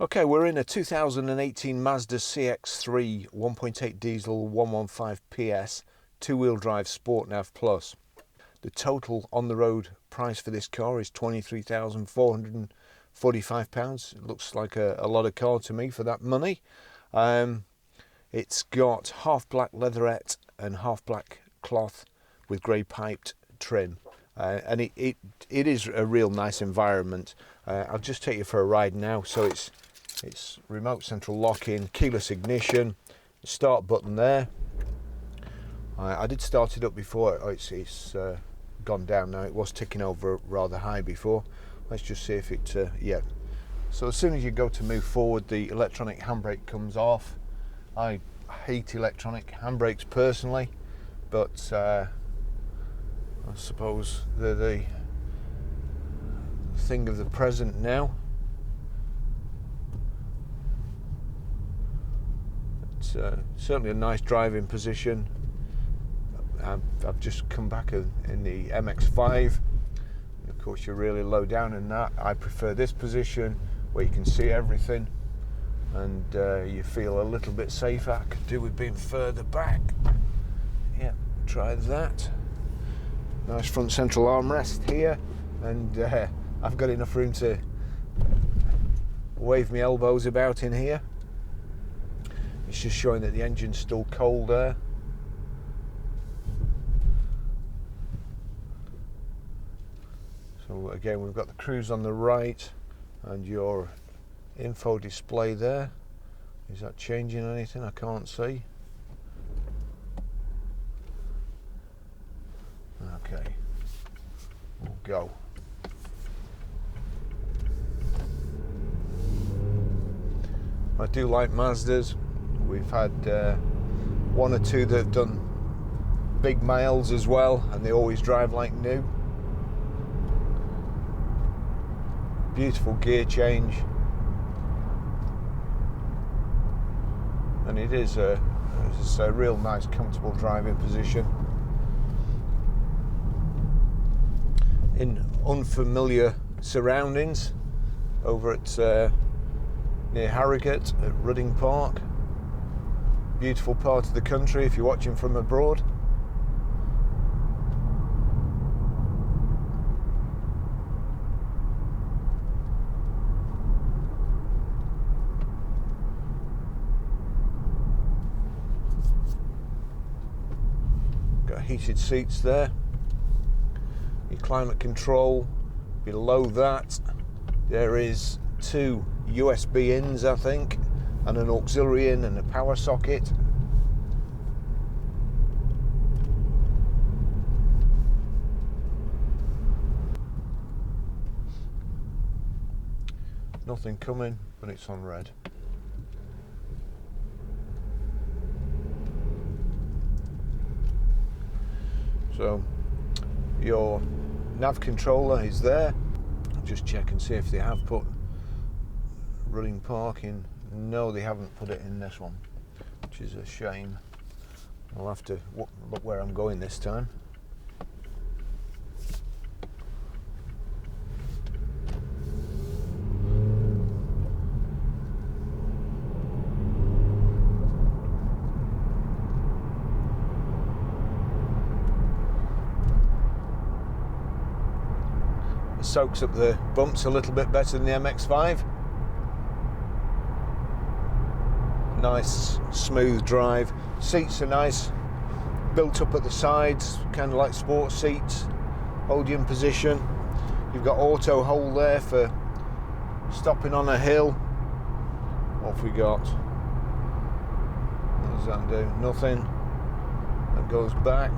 Okay, we're in a 2018 Mazda CX-3 1.8 diesel 115 PS two-wheel drive Sport Nav Plus. The total on the road price for this car is £23,445. It looks like a lot of car to me for that money. It's got half black leatherette and half black cloth with grey piped trim. And it is a real nice environment. I'll just take you for a ride now. So it's remote central lock-in, keyless ignition, start button there. I did start it up before. It's gone down now. It was ticking over rather high before. Let's just see if it yeah. So as soon as you go to move forward, the electronic handbrake comes off. I hate electronic handbrakes personally, but I suppose they're the thing of the present now. It's certainly a nice driving position. I've just come back in the MX-5. Of course, you're really low down in that. I prefer this position where you can see everything and you feel a little bit safer. I could do with being further back. Yeah, try that. Nice front central armrest here, and I've got enough room to wave my elbows about in here. It's just showing that the engine's still cold there. So again, we've got the cruise on the right and your info display there. Is that changing anything? I can't see. Okay, we'll go. I do like Mazdas. We've had one or two that have done big miles as well, and they always drive like new. Beautiful gear change, and it is a real nice comfortable driving position in unfamiliar surroundings over at near Harrogate at Rudding Park. Beautiful part of the country if you're watching from abroad. Got heated seats there. Your climate control. Below that there is two USB ins, I think, and an auxiliary in and a power socket. Nothing coming, but it's on red. So your nav controller is there. I'll just check and see if they have put Rudding Park in. No, they haven't put it in this one, which is a shame. I'll have to look where I'm going this time. It soaks up the bumps a little bit better than the MX-5. Nice smooth drive. Seats are nice, built up at the sides, kind of like sports seats. Hold you in position. You've got auto hold there for stopping on a hill. What have we got? What does that do? Nothing. That goes back.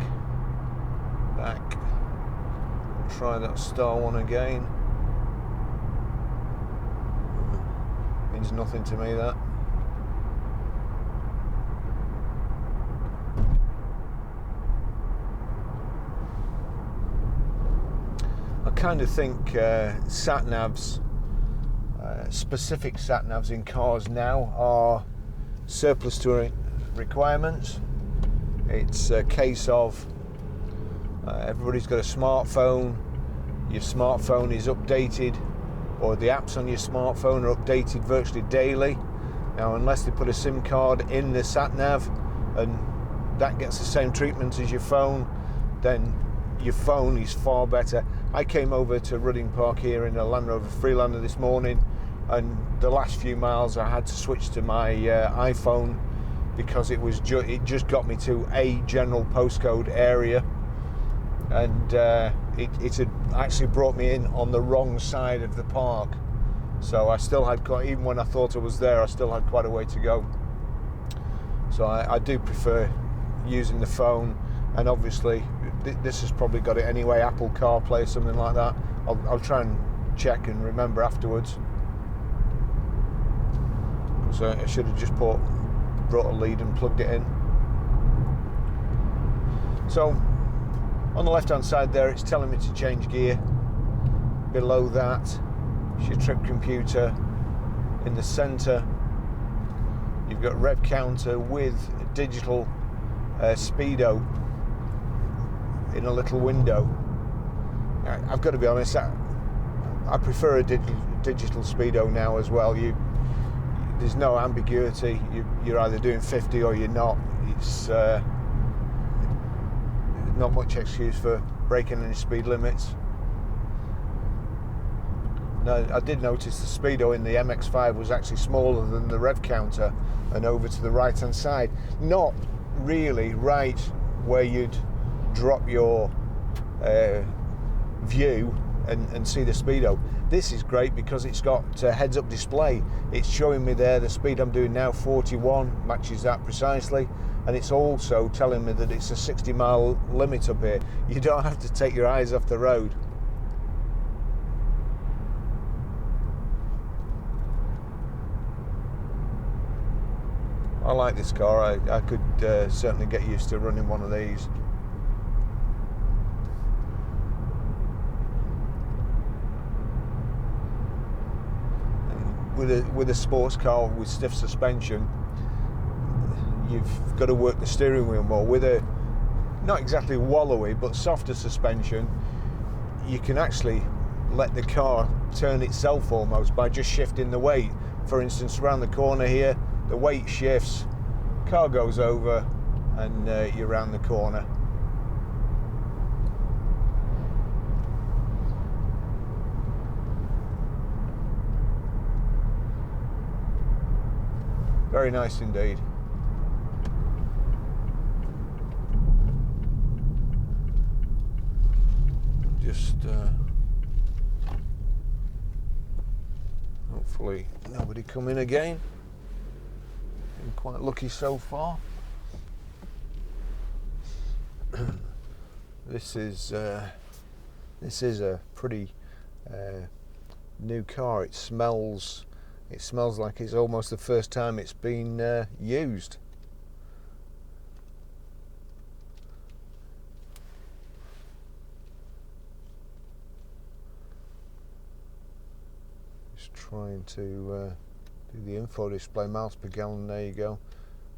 We'll try that star one again. Means nothing to me, that. I kind of think sat-navs, specific sat-navs in cars now are surplus to requirements. It's a case of everybody's got a smartphone. Your smartphone is updated or the apps on your smartphone are updated virtually daily. Now, unless they put a SIM card in the sat-nav and that gets the same treatment as your phone, then your phone is far better. I came over to Rudding Park here in a Land Rover Freelander this morning, and the last few miles I had to switch to my iPhone because it just got me to a general postcode area, and it had actually brought me in on the wrong side of the park. So I still had even when I thought I was there, I still had quite a way to go. So I do prefer using the phone, and obviously this has probably got it anyway, Apple CarPlay, something like that. I'll try and check and remember afterwards. So I should have just brought a lead and plugged it in. So on the left hand side there, it's telling me to change gear. Below that is your trip computer. In the centre you've got rev counter with digital speedo in a little window. I've got to be honest, I prefer a digital speedo now as well. There's no ambiguity. You're either doing 50 or you're not. It's not much excuse for breaking any speed limits. Now, I did notice the speedo in the MX-5 was actually smaller than the rev counter and over to the right hand side. Not really right where you'd drop your view and see the speedo. This is great because it's got a heads-up display. It's showing me there the speed I'm doing now, 41, matches that precisely, and it's also telling me that it's a 60-mile limit up here. You don't have to take your eyes off the road. I like this car. I could certainly get used to running one of these. With a sports car with stiff suspension, you've got to work the steering wheel more. With a not exactly wallowy but softer suspension, you can actually let the car turn itself almost by just shifting the weight. For instance, around the corner here, the weight shifts, car goes over, and you're around the corner. Very nice indeed. Just hopefully nobody come in again. Been quite lucky so far. This is a pretty new car. It smells like it's almost the first time it's been used. Just trying to do the info display. Miles per gallon, there you go.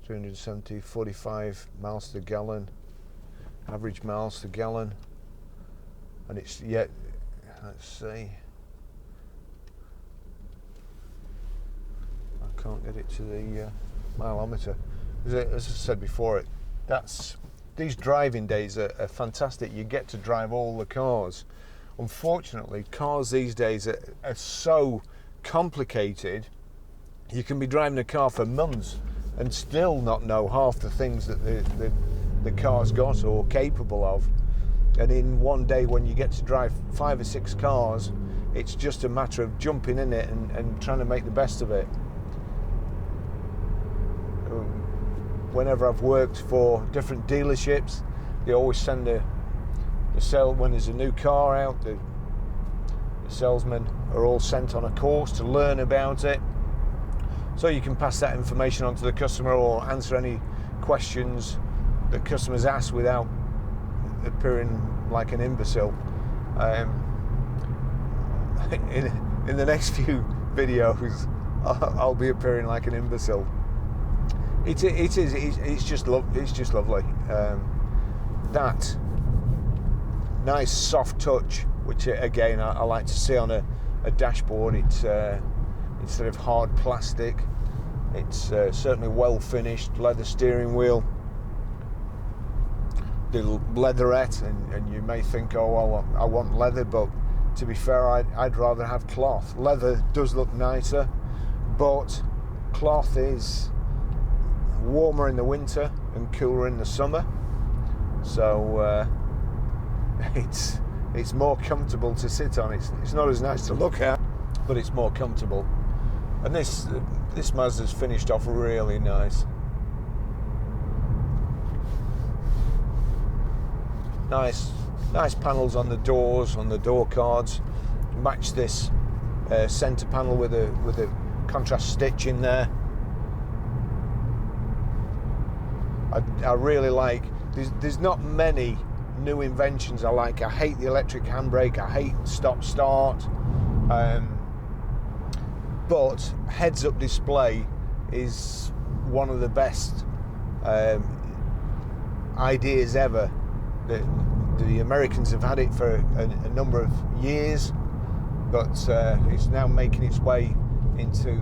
370, 45 miles per gallon. Average miles per gallon. And it's yet, let's see. Can't get it to the mileometer. As I said before, these driving days are fantastic. You get to drive all the cars. Unfortunately, cars these days are so complicated. You can be driving a car for months and still not know half the things that the car's got or capable of. And in one day, when you get to drive 5 or 6 cars, it's just a matter of jumping in it and trying to make the best of it. Whenever I've worked for different dealerships, they always send the when there's a new car out, the salesmen are all sent on a course to learn about it, so you can pass that information on to the customer or answer any questions that customers ask without appearing like an imbecile. In the next few videos, I'll be appearing like an imbecile. It's just lovely. That nice soft touch, which again I like to see on a a dashboard. It's instead of hard plastic, it's certainly well finished. Leather steering wheel, the leatherette, and you may think, oh well, I want leather, but to be fair, I'd rather have cloth. Leather does look nicer, but cloth is warmer in the winter and cooler in the summer, so it's more comfortable to sit on. It's not as nice to look at, but it's more comfortable. And this Mazda's finished off really nice. Nice panels on the doors, on the door cards. Match this centre panel with a contrast stitch in there. I really like. There's not many new inventions I like. I hate the electric handbrake. I hate stop-start. But heads-up display is one of the best ideas ever. The Americans have had it for a number of years, but it's now making its way into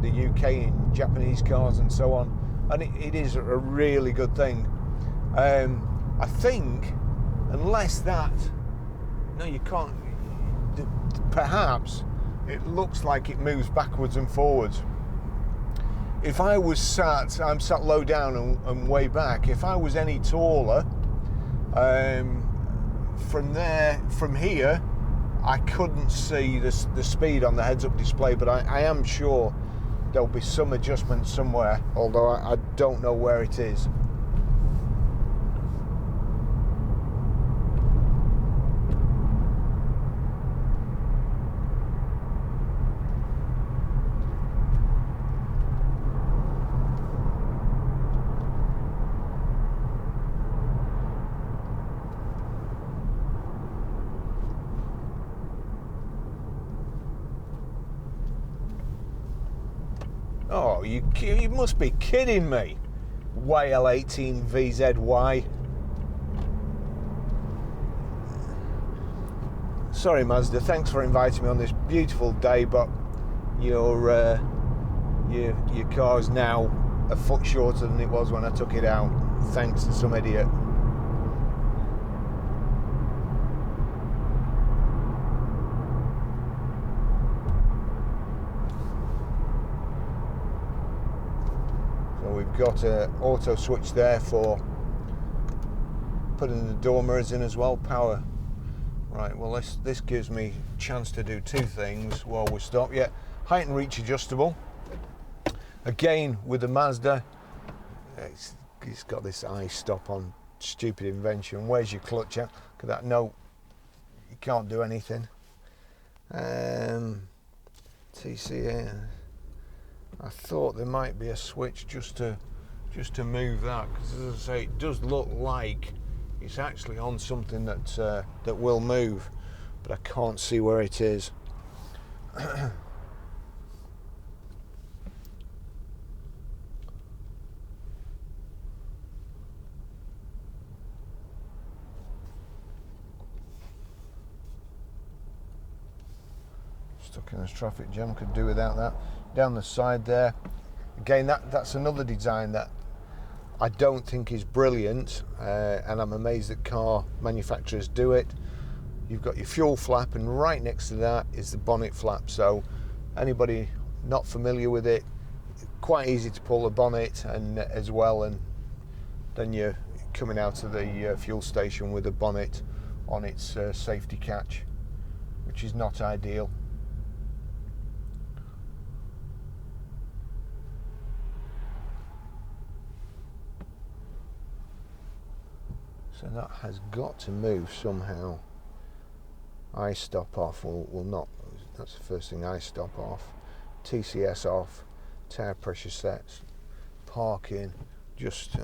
the UK in Japanese cars and so on, and it is a really good thing. I think, unless that, no, you can't. Perhaps it looks like it moves backwards and forwards. If I was I'm sat low down and way back. If I was any taller, from here, I couldn't see the speed on the heads-up display, but I am sure there'll be some adjustment somewhere, although I don't know where it is. Oh, you must be kidding me. YL18VZY. Sorry, Mazda, thanks for inviting me on this beautiful day, but your car's now a foot shorter than it was when I took it out, thanks to some idiot. We've got an auto switch there for putting the door mirrors in as well, power. Right, well this gives me a chance to do two things while we stop. Yeah, height and reach adjustable. Again, with the Mazda, it's got this I-stop on, stupid invention. Where's your clutch at? Look at that, no, you can't do anything. TCA. I thought there might be a switch just to move that, because as I say, it does look like it's actually on something that will move, but I can't see where it is. Stuck in this traffic jam, could do without that. Down the side there, again, that's another design that I don't think is brilliant, and I'm amazed that car manufacturers do it. You've got your fuel flap, and right next to that is the bonnet flap, so anybody not familiar with it, quite easy to pull the bonnet and as well, and then you're coming out of the fuel station with the bonnet on its safety catch, which is not ideal. So that has got to move somehow. I stop off will not. That's the first thing. I stop off. TCS off. Tire pressure sets. Parking. Just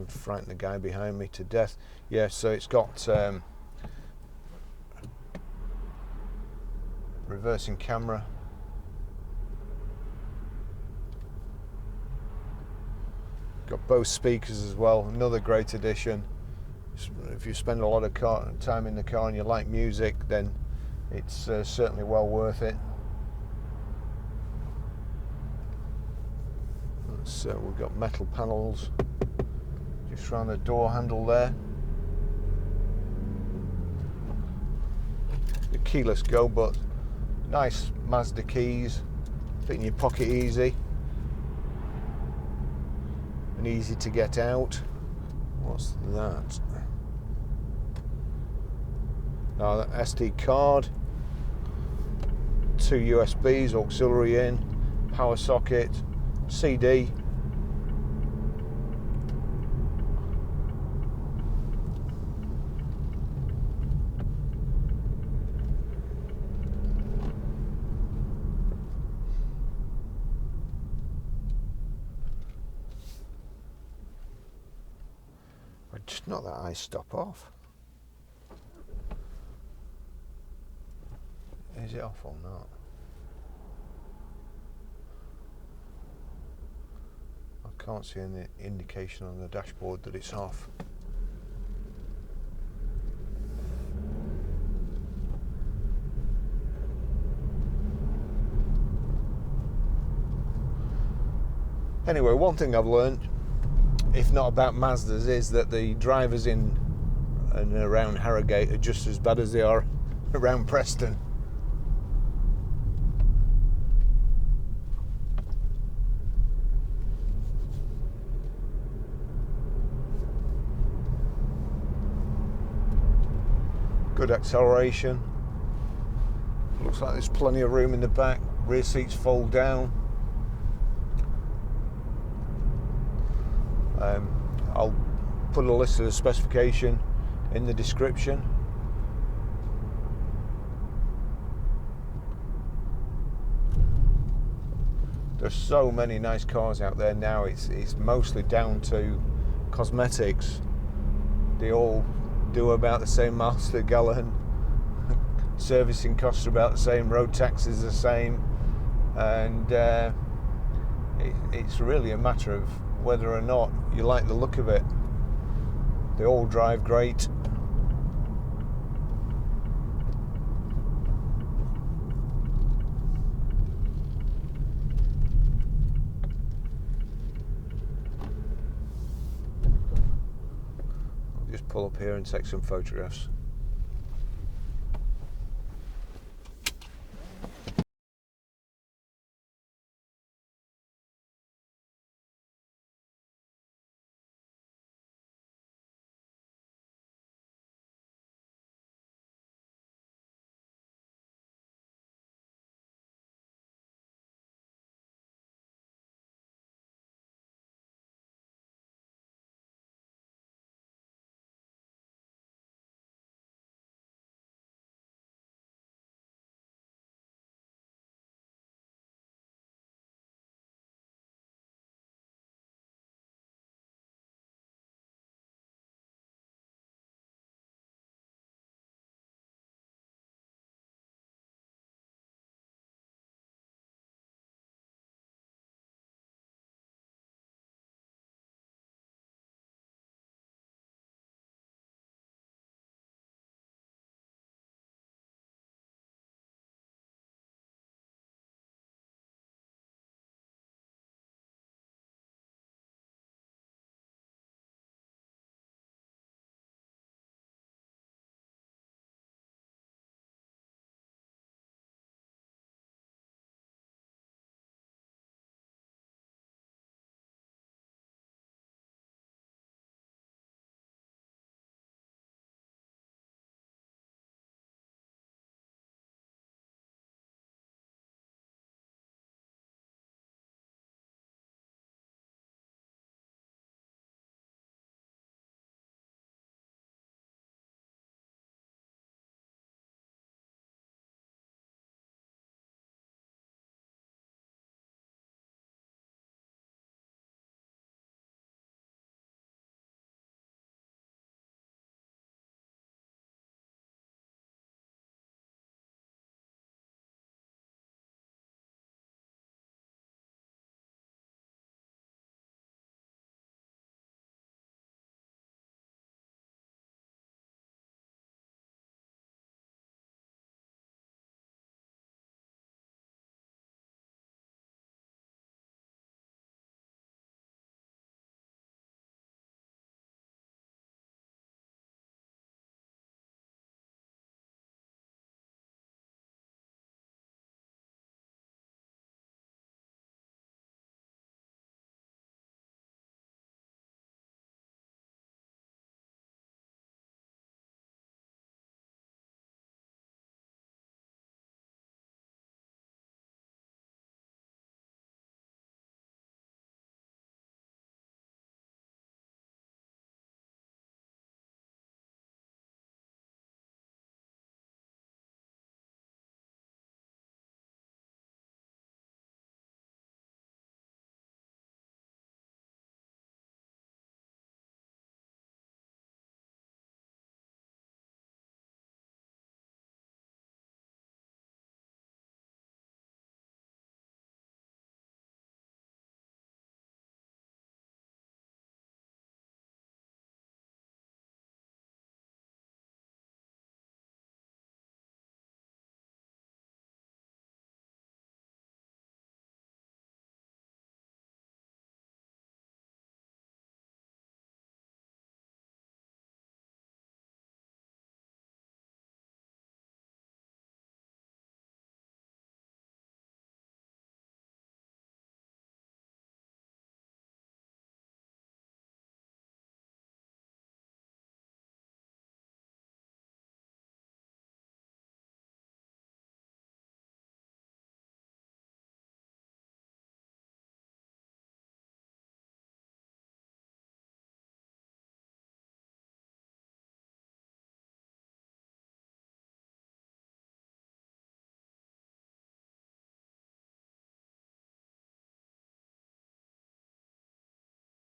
frighten the guy behind me to death. Yeah. So it's got reversing camera. Got both speakers as well. Another great addition. If you spend a lot of time in the car and you like music, then it's certainly well worth it. So we've got metal panels just around the door handle there. The keyless go, but nice Mazda keys, fit in your pocket easy and easy to get out. What's that? Now that SD card, 2 USBs, auxiliary in, power socket, CD. Just not that I stop off. Is it off or not? I can't see any indication on the dashboard that it's off. Anyway, one thing I've learned, if not about Mazdas, is that the drivers in and around Harrogate are just as bad as they are around Preston. Good acceleration. Looks like there's plenty of room in the back. Rear seats fold down. I'll put a list of the specification in the description. There's so many nice cars out there now. It's mostly down to cosmetics. They all do about the same miles per gallon. Servicing costs are about the same. Road taxes are the same, and it's really a matter of whether or not you like the look of it. They all drive great. I'll just pull up here and take some photographs.